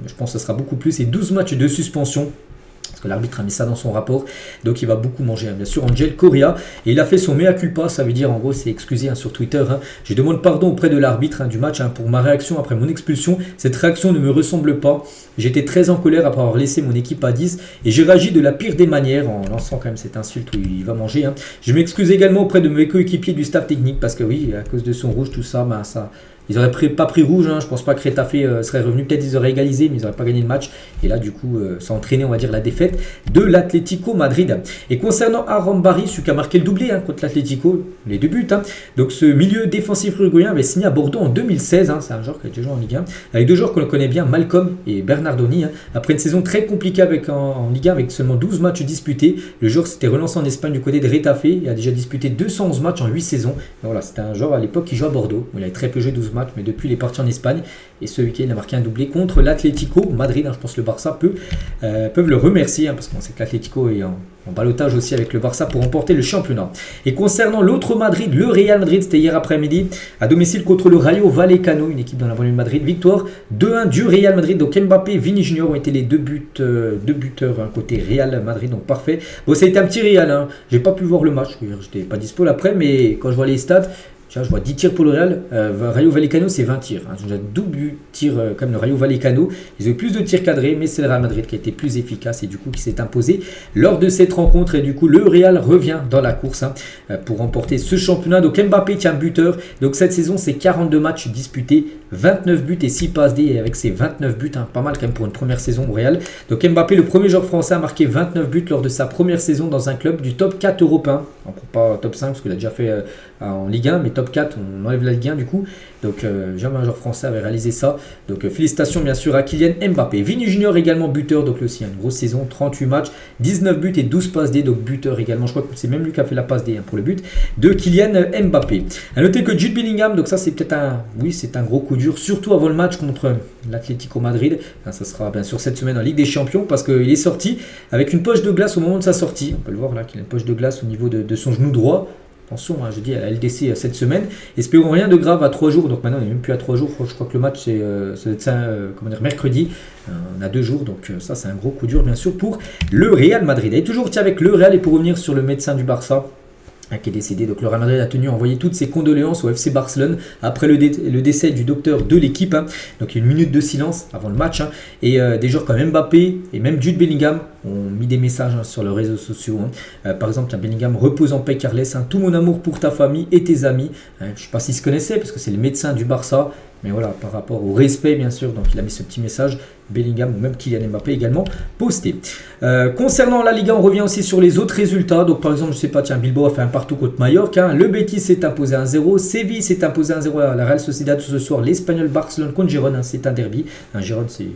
je pense que ce sera beaucoup plus, et 12 matchs de suspension. Parce que l'arbitre a mis ça dans son rapport, donc il va beaucoup manger, bien sûr, Angel Correa, et il a fait son mea culpa, ça veut dire en gros c'est excusé sur Twitter, je demande pardon auprès de l'arbitre du match pour ma réaction après mon expulsion, cette réaction ne me ressemble pas, j'étais très en colère après avoir laissé mon équipe à 10, et j'ai réagi de la pire des manières, en lançant quand même cette insulte où il va manger, je m'excuse également auprès de mes coéquipiers du staff technique, parce que oui, à cause de son rouge, tout ça, ils n'auraient pas pris rouge, je pense pas que Retafe serait revenu, peut-être ils auraient égalisé, mais ils n'auraient pas gagné le match. Et là, du coup, ça a entraîné, on va dire, la défaite de l'Atlético Madrid. Et concernant Arambari, celui qui a marqué le doublé contre l'Atlético, les 2 buts. Donc ce milieu défensif uruguayen avait signé à Bordeaux en 2016, c'est un joueur qui a déjà joué en Ligue 1, avec 2 joueurs qu'on connaît bien, Malcolm et Bernardoni. Après une saison très compliquée en Ligue 1 avec seulement 12 matchs disputés, le joueur s'était relancé en Espagne du côté de Retafe, il a déjà disputé 211 matchs en 8 saisons. Et voilà, c'était un joueur à l'époque qui jouait à Bordeaux, il avait très peu joué 12 matchs, mais depuis il est parti en Espagne et ce week-end il a marqué un doublé contre l'Atlético Madrid. Je pense que le Barça peuvent le remercier parce qu'on sait que l'Atlético est en ballottage aussi avec le Barça pour remporter le championnat. Et concernant l'autre Madrid, le Real Madrid, c'était hier après-midi à domicile contre le Rayo Vallecano, une équipe dans la banlieue de Madrid. Victoire 2-1 du Real Madrid. Donc Mbappé et Vini Junior ont été les deux buteurs côté Real Madrid, donc parfait. Bon, ça a été un petit Real, j'ai pas pu voir le match, j'étais pas dispo l'après, mais quand je vois les stats, je vois 10 tirs pour le Real. Rayo Vallecano, c'est 20 tirs. J'ai double tir comme le Rayo Vallecano. Ils ont eu plus de tirs cadrés, mais c'est le Real Madrid qui a été plus efficace et du coup qui s'est imposé lors de cette rencontre. Et du coup, le Real revient dans la course pour remporter ce championnat. Donc Mbappé tient buteur. Donc cette saison, c'est 42 matchs disputés, 29 buts et 6 passes D. Et avec ces 29 buts, pas mal quand même pour une première saison au Real. Donc Mbappé, le premier joueur français, a marqué 29 buts lors de sa première saison dans un club du top 4 européen. On ne prend pas top 5 parce qu'il a déjà fait en Ligue 1, mais top 4, on enlève la Ligue 1 du coup. Donc jamais un joueur français avait réalisé ça. Donc félicitations bien sûr à Kylian Mbappé. Vini Junior également buteur, donc lui aussi une grosse saison, 38 matchs, 19 buts et 12 passes D, donc buteur également. Je crois que c'est même lui qui a fait la passe D pour le but de Kylian Mbappé. A noter que Jude Bellingham, donc ça c'est peut-être un gros coup dur, surtout avant le match contre l'Atlético Madrid. Ça sera bien sûr cette semaine en Ligue des Champions parce qu'il est sorti avec une poche de glace au moment de sa sortie. On peut le voir là qu'il a une poche de glace au niveau de son genou droit. Attention, je dis à la LDC cette semaine. Espérons rien de grave à 3 jours. Donc maintenant, on n'est même plus à 3 jours. Je crois que le match, c'est mercredi. On a 2 jours. Donc ça, c'est un gros coup dur, bien sûr, pour le Real Madrid. Et toujours avec le Real. Et pour revenir sur le médecin du Barça, qui est décédé. Donc le Real Madrid a tenu à envoyer toutes ses condoléances au FC Barcelone après le décès du docteur de l'équipe. Donc il y a une minute de silence avant le match. Et des joueurs comme Mbappé et même Jude Bellingham ont mis des messages sur leurs réseaux sociaux. Par exemple, Bellingham, repose en paix Carles, tout mon amour pour ta famille et tes amis. Je ne sais pas s'ils se connaissaient parce que c'est le médecin du Barça. Mais voilà, par rapport au respect, bien sûr, donc il a mis ce petit message, Bellingham ou même Kylian Mbappé également posté. Concernant la Liga, on revient aussi sur les autres résultats. Donc par exemple, je sais pas, tiens, Bilbao a fait un partout contre Mallorca. Le Betis s'est imposé 1-0. Séville s'est imposé 1-0 à la Real Sociedad ce soir. L'Espagnol Barcelone contre Gérone, c'est un derby. Gérone, c'est une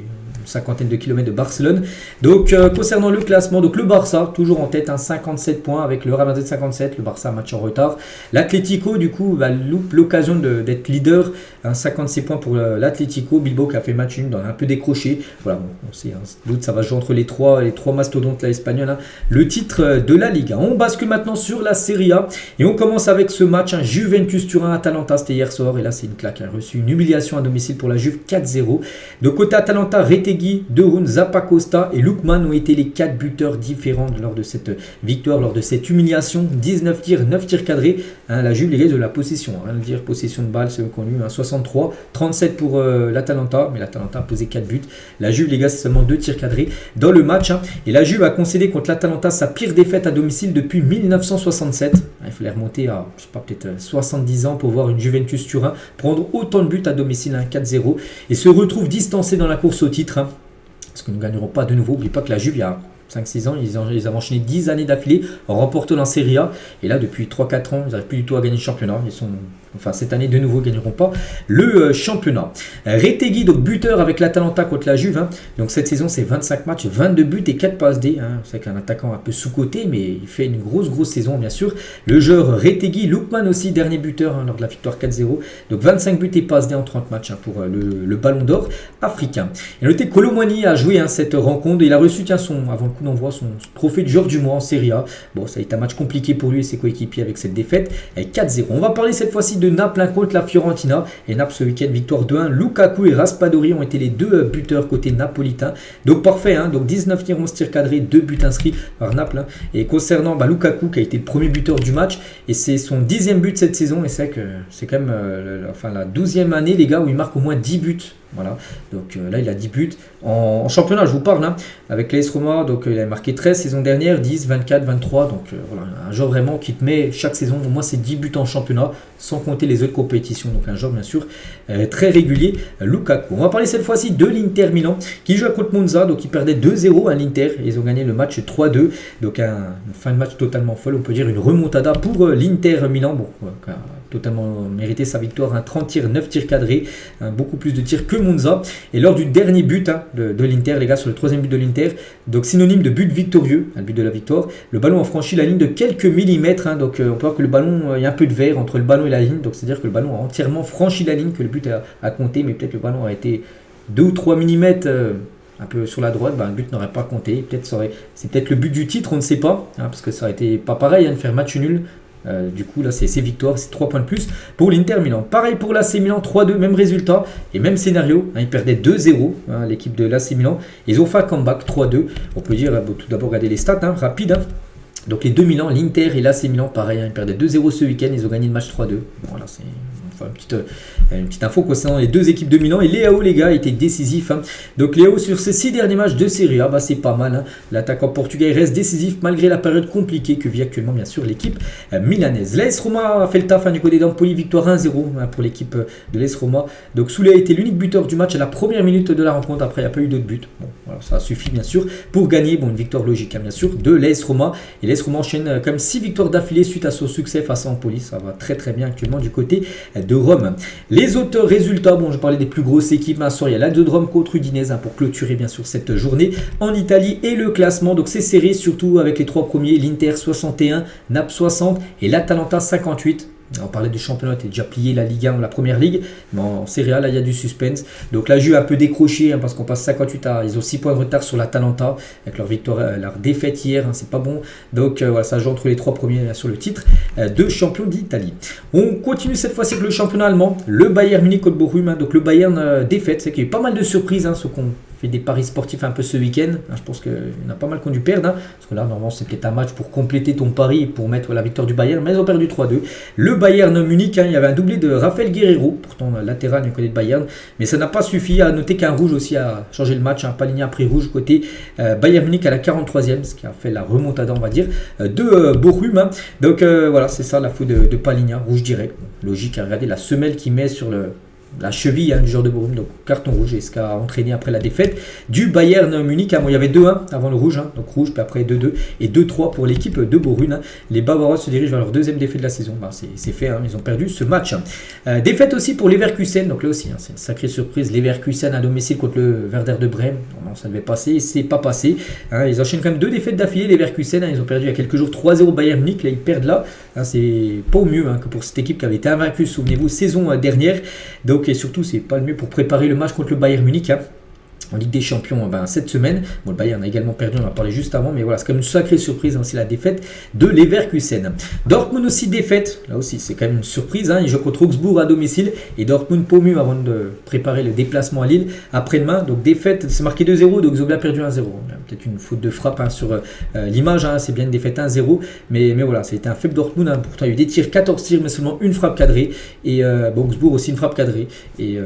cinquantaine de kilomètres de Barcelone. Donc concernant le classement, donc le Barça toujours en tête, 57 points avec le Real Madrid 57, le Barça un match en retard. L'Atlético du coup loupe l'occasion d'être leader, 56 points pour l'Atlético. Bilbao qui a fait match nul, un peu décroché. Voilà, bon, on sait, sans doute ça va jouer entre les trois mastodontes là espagnols, le titre de la Liga. On bascule maintenant sur la Serie A et on commence avec ce match, Juventus Turin Atalanta, c'était hier soir et là c'est une claque, reçu une humiliation à domicile pour la Juve 4-0. De côté Atalanta, Retegui, De Roon, Zappacosta et Lookman ont été les 4 buteurs différents lors de cette victoire, lors de cette humiliation. 19 tirs, 9 tirs cadrés. La Juve, les gars, de la possession. Dire possession de balle, c'est connu. 63, 37 pour l'Atalanta, mais l'Atalanta a posé 4 buts. La Juve, les gars, c'est seulement 2 tirs cadrés dans le match. Et la Juve a concédé contre l'Atalanta sa pire défaite à domicile depuis 1967. Il fallait remonter à, je sais pas, peut-être 70 ans pour voir une Juventus Turin prendre autant de buts à domicile, 4-0, et se retrouve distancé dans la course au titre. Parce que nous ne gagnerons pas de nouveau. N'oubliez pas que la Juve, il y a 5-6 ans, ils ont enchaîné 10 années d'affilée en remportant la Serie A. Et là, depuis 3-4 ans, ils n'arrivent plus du tout à gagner le championnat. Cette année, de nouveau, ils ne gagneront pas le championnat. Retegui, donc buteur avec l'Atalanta contre la Juve. Donc cette saison, c'est 25 matchs, 22 buts et 4 passes D. C'est qu'un attaquant un peu sous-coté, mais il fait une grosse saison, bien sûr. Le joueur Retegui, Lookman aussi, dernier buteur lors de la victoire 4-0. Donc 25 buts et passes D en 30 matchs pour le Ballon d'Or africain. Et notez que Kolo Muani a joué cette rencontre. Et il a reçu, avant le coup d'envoi, son trophée de joueur du mois en Serie A. Bon, ça a été un match compliqué pour lui et ses coéquipiers avec cette défaite 4-0. On va parler cette fois-ci de Naples contre la Fiorentina. Et Naples ce week-end, victoire 2-1. Lukaku et Raspadori ont été les 2 buteurs côté napolitain. Donc parfait, donc 19 tirs, 11 tirs cadrés, 2 buts inscrits par Naples. Et concernant Lukaku qui a été le premier buteur du match, et c'est son 10e but cette saison, et c'est que c'est quand même la 12e année les gars où il marque au moins 10 buts. Voilà, donc là il a 10 buts en championnat, je vous parle, avec l'AS Roma, donc il a marqué 13 saison dernière, 10, 24, 23, donc voilà, un joueur vraiment qui te met chaque saison au moins ses 10 buts en championnat, sans compter les autres compétitions, donc un joueur bien sûr très régulier, Lukaku. On va parler cette fois-ci de l'Inter Milan, qui joue contre Monza, donc ils perdaient 2-0 à l'Inter, et ils ont gagné le match 3-2, donc une fin de match totalement folle, on peut dire une remontada pour l'Inter Milan, bon, totalement mérité sa victoire, 30 tirs, 9 tirs cadrés, beaucoup plus de tirs que Monza. Et lors du dernier but de l'Inter, les gars, sur le 3e but de l'Inter, donc synonyme de but victorieux, le but de la victoire, le ballon a franchi la ligne de quelques millimètres, donc on peut voir que le ballon, il y a un peu de verre entre le ballon et la ligne, donc c'est à dire que le ballon a entièrement franchi la ligne, que le but a compté, mais peut-être le ballon a été 2 ou 3 millimètres un peu sur la droite, le but n'aurait pas compté, c'est peut-être le but du titre, on ne sait pas, parce que ça aurait été pas pareil de faire match nul. Du coup là c'est victoires, c'est 3 points de plus pour l'Inter Milan. Pareil pour l'AC Milan, 3-2, même résultat et même scénario, ils perdaient 2-0, l'équipe de l'AC Milan, ils ont fait un comeback 3-2, on peut dire, tout d'abord regarder les stats rapide, donc les deux Milan, l'Inter et l'AC Milan, pareil, ils perdaient 2-0 ce week-end, ils ont gagné le match 3-2, voilà, c'est une petite info concernant les 2 équipes de Milan. Et Leao, les gars, était décisif. Donc Leao sur ces 6 derniers matchs de Serie A, c'est pas mal. L'attaquant portugais reste décisif malgré la période compliquée que vit actuellement bien sûr l'équipe milanaise. L'AS Roma a fait le taf du côté d'Empoli, victoire 1-0 pour l'équipe de l'AS Roma. Donc Soulé a été l'unique buteur du match à la première minute de la rencontre. Après il n'y a pas eu d'autres buts. Bon, voilà, ça suffit bien sûr pour gagner une victoire logique bien sûr de l'AS Roma. Et l'AS Roma enchaîne quand même 6 victoires d'affilée suite à son succès face à Empoli. Ça va très bien actuellement du côté de Rome. Les autres résultats, je parlais des plus grosses équipes, il y a l'Lazio de Rome contre Udinese pour clôturer bien sûr cette journée en Italie et le classement, donc c'est serré surtout avec les 3 premiers, l'Inter 61, Naples 60 et l'Atalanta 58. On parlait du championnat, tu déjà plié la Ligue 1 ou la Première Ligue, mais en Serie A, là, il y a du suspense. Donc la Juve a un peu décroché parce qu'on passe 58 à... Ils ont 6 points de retard sur l'Atalanta avec leur victoire, leur défaite hier, c'est pas bon. Donc voilà, ça joue entre les 3 premiers sur le titre de champion d'Italie. On continue cette fois-ci avec le championnat allemand, le Bayern Munich contre Bochum. Donc le Bayern défaite, c'est qu'il y a eu pas mal de surprises, ceux qui ont fait des paris sportifs un peu ce week-end. Je pense qu'il y en a pas mal qui ont dû perdre. Parce que là, normalement, c'est peut-être un match pour compléter ton pari, pour mettre la victoire du Bayern. Mais ils ont perdu 3-2. Le Bayern Munich, il y avait un doublé de Raphaël Guerreiro, pourtant latéral du côté de Bayern. Mais ça n'a pas suffi. À noter qu'un rouge aussi a changé le match. Paligna a pris rouge côté Bayern Munich à la 43e, ce qui a fait la remontada, on va dire, de Bochum. Donc voilà, c'est ça la faute de Paligna, rouge direct. Logique, regardez la semelle qu'il met sur la cheville du joueur de Bochum, donc carton rouge, et ce qui a entraîné après la défaite du Bayern Munich. Bon, il y avait 2-1 avant le rouge, donc rouge, puis après 2-2 et 2-3 pour l'équipe de Bochum. Les Bavarois se dirigent vers leur deuxième défaite de la saison. C'est fait, ils ont perdu ce match. Défaite aussi pour Leverkusen, donc là aussi, c'est une sacrée surprise. Leverkusen à domicile contre le Werder de Brême. Non, ça devait passer, c'est pas passé. Ils enchaînent quand même 2 défaites d'affilée, Leverkusen. Ils ont perdu il y a quelques jours 3-0 Bayern Munich, là ils perdent là. C'est pas au mieux que pour cette équipe qui avait été invaincue, souvenez-vous, saison dernière. Donc, et surtout, c'est pas le mieux pour préparer le match contre le Bayern Munich. En Ligue des Champions cette semaine. Bon, le Bayern a également perdu, on en a parlé juste avant, mais voilà, c'est quand même une sacrée surprise, c'est la défaite de Leverkusen. Dortmund aussi défaite, là aussi c'est quand même une surprise, ils jouent contre Augsbourg à domicile, et Dortmund pas mieux avant de préparer le déplacement à Lille après-demain. Donc défaite, c'est marqué 2-0, donc Zobel a perdu 1-0. Peut-être une faute de frappe sur l'image, c'est bien une défaite 1-0, mais voilà, c'était un faible Dortmund, pourtant il y a eu des tirs, 14 tirs, mais seulement une frappe cadrée, et Augsbourg aussi une frappe cadrée, et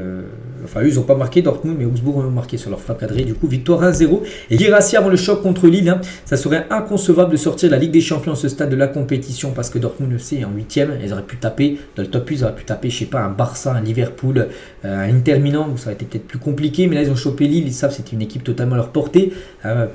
enfin eux ils n'ont pas marqué Dortmund, mais Augsbourg ont marqué sur leur frappe cadrée. Du coup, victoire 1-0. Et Guirassy avant le choc contre Lille, ça serait inconcevable de sortir de la Ligue des Champions à ce stade de la compétition, parce que Dortmund le sait, en 8ème, ils auraient pu taper dans le top 8, ils auraient pu taper, je sais pas, un Barça, un Liverpool, un Inter Milan, ça aurait été peut-être plus compliqué, mais là ils ont chopé Lille, ils savent que c'était une équipe totalement à leur portée.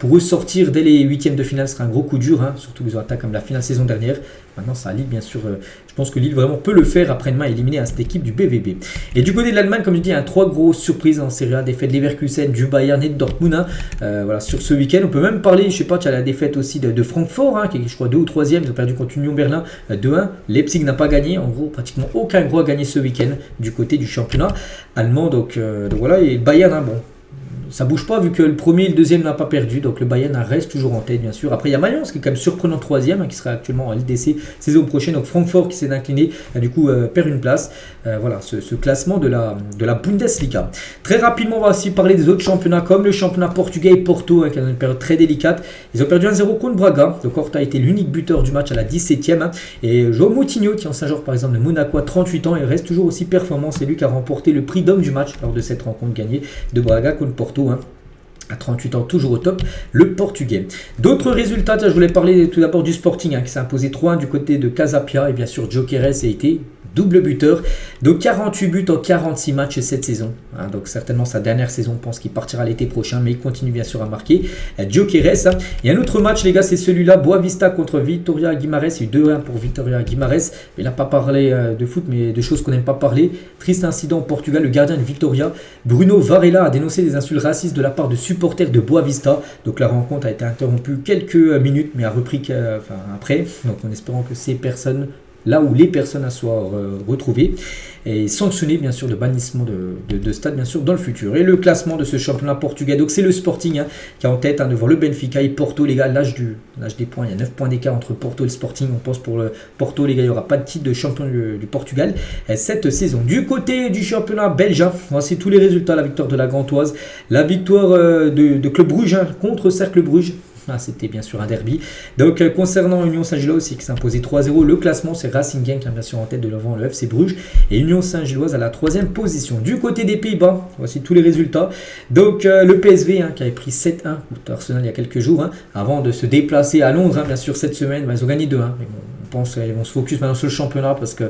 Pour eux, sortir dès les 8ème de finale serait un gros coup dur, surtout qu'ils ont attaqué comme la finale saison dernière. Maintenant, ça à Lille, bien sûr. Je pense que Lille vraiment peut le faire après-demain, éliminer cette équipe du BVB. Et du côté de l'Allemagne, comme je dis, 3 grosses surprises en Serie A, défaite de Leverkusen, du Bayern et de Dortmund. Voilà, sur ce week-end, on peut même parler, je sais pas, tu as la défaite aussi de Francfort, qui est, je crois, 2 ou 3e. Ils ont perdu contre Union Berlin 2-1. Leipzig n'a pas gagné. En gros, pratiquement aucun gros a gagné ce week-end du côté du championnat allemand. Donc voilà, et Bayern, bon. Ça bouge pas vu que le premier et le deuxième n'a pas perdu, donc le Bayern reste toujours en tête bien sûr. Après il y a Mayence qui est quand même surprenant 3e, qui sera actuellement en LDC saison prochaine, donc Francfort qui s'est incliné, du coup perd une place. Voilà ce classement de la Bundesliga. Très rapidement on va aussi parler des autres championnats comme le championnat portugais et Porto, qui est dans une période très délicate. Ils ont perdu 1-0 contre Braga, donc Horta a été l'unique buteur du match à la 17e. Et João Moutinho, qui est ancien joueur par exemple de Monaco à 38 ans, et reste toujours aussi performant, c'est lui qui a remporté le prix d'homme du match lors de cette rencontre gagnée de Braga contre Porto. À 38 ans, toujours au top, le Portugais. D'autres résultats, je voulais parler tout d'abord du Sporting, qui s'est imposé 3-1 du côté de Casapia, et bien sûr Gyökeres a été double buteur, de 48 buts en 46 matchs cette saison. Donc certainement sa dernière saison, on pense qu'il partira l'été prochain, mais il continue bien sûr à marquer. Gyökeres. Et un autre match, les gars, c'est celui-là, Boavista contre Vitória Guimarães. Il y a eu 2-1 pour Vitória Guimarães. Il n'a pas parlé de foot, mais de choses qu'on n'aime pas parler. Triste incident au Portugal, le gardien de Vitória, Bruno Varela, a dénoncé des insultes racistes de la part de supporters de Boavista. Donc la rencontre a été interrompue quelques minutes, mais a repris après. Donc en espérant que ces personnes, là où les personnes soient retrouvées, et sanctionnées bien sûr de bannissement de stade bien sûr dans le futur. Et le classement de ce championnat portugais, donc c'est le Sporting qui est en tête devant le Benfica et Porto, les gars. L'âge des points, il y a 9 points d'écart entre Porto et le Sporting. On pense pour le Porto, les gars, il n'y aura pas de titre de champion du Portugal cette saison. Du côté du championnat belge, voici tous les résultats. La victoire de la Gantoise, la victoire de Club Brugge contre Cercle Bruges. C'était bien sûr un derby. Donc concernant Union Saint-Gilloise aussi qui s'est imposé 3-0, le classement c'est Racing Genk qui est bien sûr en tête de devant le FC Bruges et Union Saint-Gilloise à la 3e position. Du côté des Pays-Bas, voici tous les résultats. Donc le PSV qui avait pris 7-1 contre Arsenal il y a quelques jours, avant de se déplacer à Londres bien sûr cette semaine, ils ont gagné 2-1. Mais bon, on pense qu'ils vont se focus maintenant sur le championnat parce que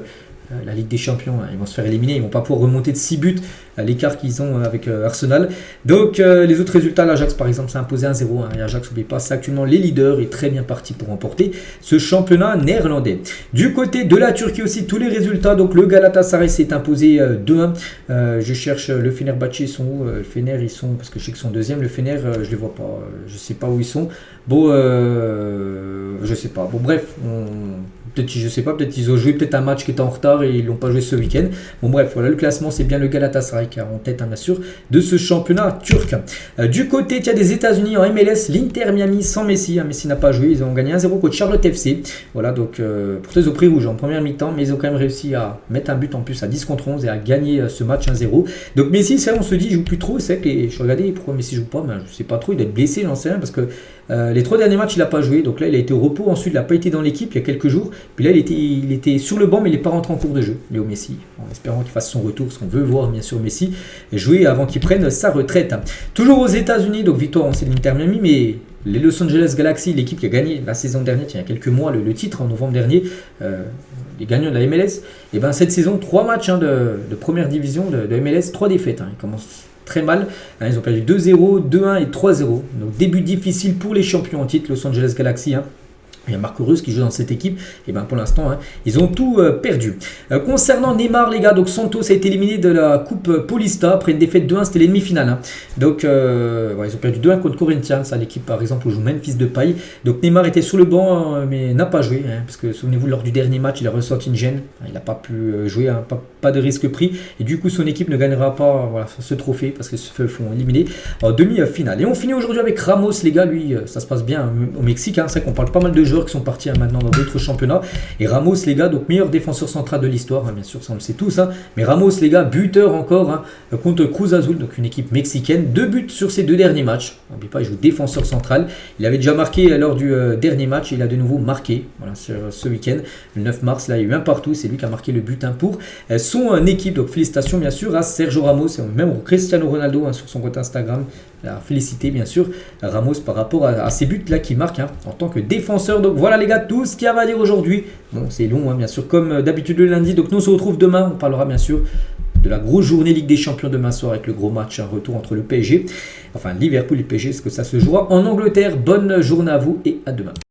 la Ligue des Champions, ils vont se faire éliminer, ils vont pas pouvoir remonter de 6 buts à l'écart qu'ils ont avec Arsenal. Donc les autres résultats, l'Ajax par exemple s'est imposé 1-0. L'Ajax, n'oubliez pas, c'est actuellement les leaders et très bien parti pour remporter ce championnat néerlandais. Du côté de la Turquie aussi, tous les résultats. Donc le Galatasaray s'est imposé 2-1. Je cherche le Fenerbahçe, ils sont où? Le Fener, ils sont, parce que je sais qu'ils sont deuxième. Le Fener, je les vois pas, je sais pas où ils sont. Bon, je sais pas. Bon bref, peut-être, je sais pas, peut-être ils ont joué peut-être un match qui était en retard et ils l'ont pas joué ce week-end. Bon bref, voilà le classement, c'est bien le Galatasaray qui est en tête, hein, bien sûr, de ce championnat turc. Du côté des États-Unis en MLS, l'Inter Miami sans Messi. Hein, Messi n'a pas joué, ils ont gagné 1-0 contre Charlotte FC. Voilà, donc pourtant ils ont pris rouge en première mi-temps, mais ils ont quand même réussi à mettre un but en plus à 10 contre 11 et à gagner ce match 1-0. Donc Messi, c'est vrai, on se dit, il joue plus trop. C'est vrai que je regardais pourquoi Messi joue pas, ben, je sais pas trop, il doit être blessé, j'en sais rien, parce que les 3 derniers matchs, il n'a pas joué. Donc là, il a été au repos. Ensuite, il n'a pas été dans l'équipe il y a quelques jours. Puis là, il était sur le banc, mais il n'est pas rentré en cours de jeu, Léo Messi. En espérant qu'il fasse son retour, parce qu'on veut voir, bien sûr, Messi jouer avant qu'il prenne sa retraite. Toujours aux États-Unis, donc victoire, c'est l'Inter Miami, mais les Los Angeles Galaxy, l'équipe qui a gagné la saison dernière, il y a quelques mois, le titre en novembre dernier, les gagnants de la MLS, et ben cette saison, 3 matchs de première division de MLS, 3 défaites. Hein. Ils commencent très mal. Ils ont perdu 2-0, 2-1 et 3-0. Donc début difficile pour les champions en titre, Los Angeles Galaxy. Hein. Il y a Marco Reus qui joue dans cette équipe. Et bien pour l'instant, hein, ils ont tout perdu. Concernant Neymar, les gars, donc Santos a été éliminé de la Coupe Paulista après une défaite 2-1. C'était l'ennemi final. Hein. Donc ils ont perdu 2-1 contre Corinthians. Ça, l'équipe par exemple où joue Memphis Depay. Donc Neymar était sur le banc mais n'a pas joué. Hein, parce que souvenez-vous, lors du dernier match, il a ressenti une gêne. Il n'a pas pu jouer. Hein, pas de risque pris. Et du coup, son équipe ne gagnera pas ce trophée parce qu'ils se font éliminer en demi-finale. Et on finit aujourd'hui avec Ramos, les gars. Lui, ça se passe bien au Mexique. Hein. C'est vrai qu'on parle pas mal de joueurs qui sont partis maintenant dans d'autres championnats. Et Ramos, les gars, donc meilleur défenseur central de l'histoire, hein, bien sûr, ça on le sait tous. Hein. Mais Ramos, les gars, buteur encore hein, contre Cruz Azul, donc une équipe mexicaine. 2 buts sur ses 2 derniers matchs. N'oubliez pas, il joue défenseur central. Il avait déjà marqué lors du dernier match. Et il a de nouveau marqué sur ce week-end. Le 9 mars, là, il y a eu un partout. C'est lui qui a marqué le but pour son équipe. Donc félicitations, bien sûr, à Sergio Ramos et même Cristiano Ronaldo hein, sur son compte Instagram. La félicité bien sûr Ramos par rapport à ces buts là qu'il marque hein, en tant que défenseur. Donc voilà les gars, tout ce qu'il y a à dire aujourd'hui. Bon c'est long hein, bien sûr comme d'habitude le lundi. Donc nous on se retrouve demain, on parlera bien sûr de la grosse journée Ligue des Champions demain soir avec le gros match, un retour entre le PSG, enfin Liverpool et le PSG, est-ce que ça se jouera en Angleterre. Bonne journée à vous et à demain.